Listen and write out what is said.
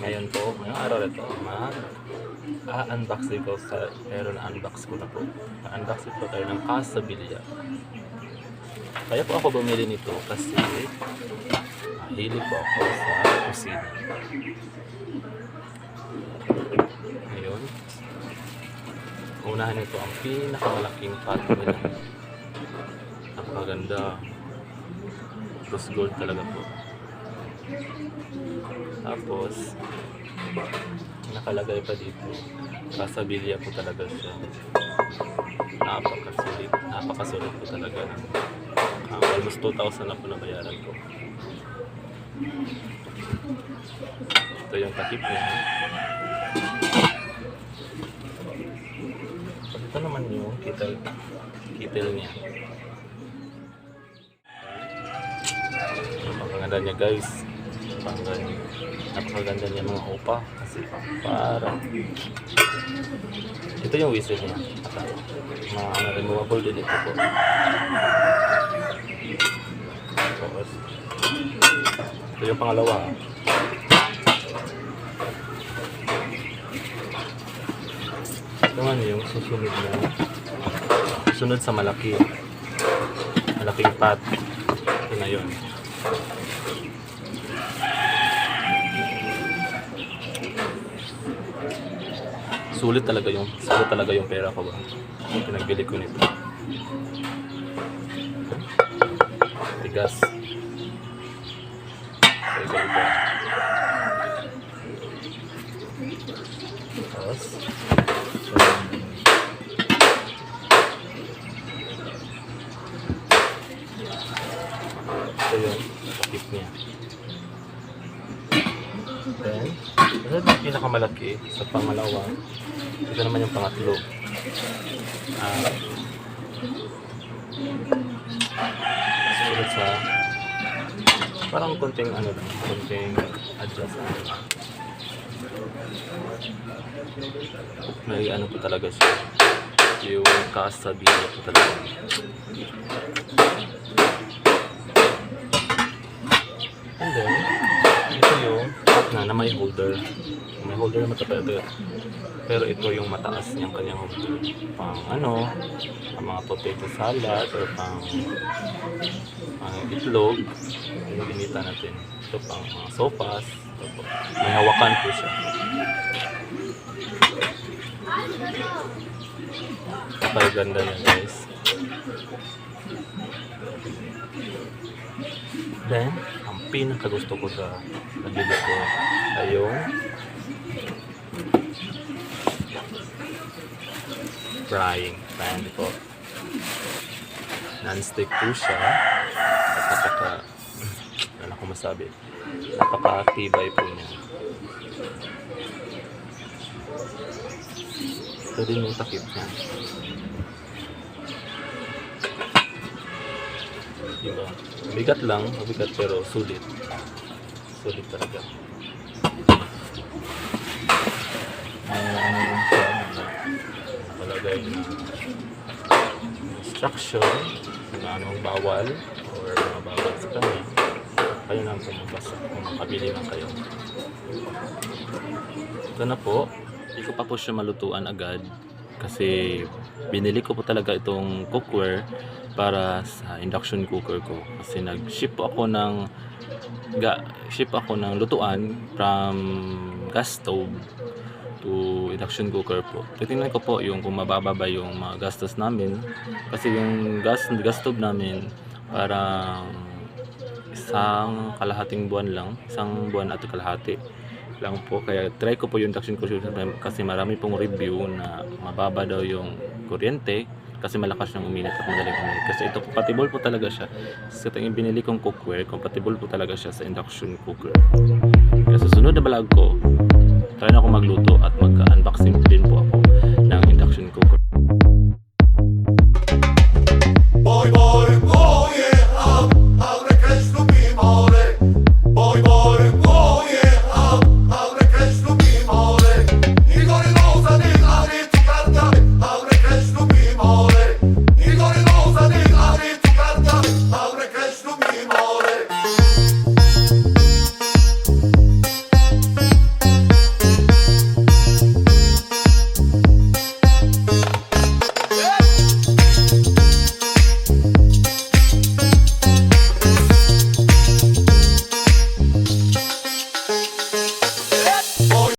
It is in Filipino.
Ngayon po, ngayong araw na ito, unboxing ko pero na-unbox ko na po. Na-unboxing ko tayo ng Kaisa Villa. Kaya po ako bumili nito kasi mahilig po ako sa kusina. Ngayon, unahin ito ang pinakamalaking pot nila. Napakaganda. Rose gold talaga po. Tapos nakalagay pa dito Kaisa Villa po talaga siya. Napakasulit po talaga. Almost 2,000 na po na bayaran ko. Ito yung takip niya. Ito naman yung kitel niya. Napakaganda niya guys. Napakaganda niya mga opa. Kasi parang ito yung whistle niya. Mga removable din ito po. Tapos ito yung pangalawa. Ito naman yung susunod na sunod sa malaking pot. Ito na yun. Sulit talaga yung pera ko ba. Pinagbili ko nito. Tigas. Tapos ito yung takip niya. Then ito yung pinakamalaki sa pangalawa. Ito naman yung pangatlo. Sulit sa parang konting konting adjust. May po talaga siya. Yung Kaisa Villa po talaga. And then ito yung na may holder. May holder naman ito. Pero ito yung mataas niyang kanyang holder. Pang pang mga potato salad or pang itlog. Yung ginita natin. Ito pang mga sopas. May hawakan po siya. Napakaganda niya guys. Then, ang pinakagusto ko sa nabili ko ay yung frying pan po. Non-stick po siya. At napaka-tibay po niya. Ito din yung takip niya. Diba? Mabigat pero sulit. Sulit talaga. Nakalagay na instruction na anong bawal or mga bawal sa kanya. Kayo lang pumabasa kung makabili lang kayo. Ito na po. Hindi ko pa po siya malutuan agad kasi binili ko po talaga itong cookware para sa induction cooker ko kasi nag-ship ako ng lutuan from gas stove to induction cooker po. Titingnan ko po yung kung mababa ba yung mga gastos namin kasi yung gas stove namin parang isang buwan at kalahati lang po, kaya try ko po yung induction cooker kasi marami pong review na mababa daw yung kuryente kasi malakas siyang uminit at madaling uminit. Kasi ito compatible po talaga siya sa yung binili kong cookware, compatible po talaga siya sa induction cooker. Kaya sa sunod na vlog ko, try na ako magluto at mag-unboxing din po ako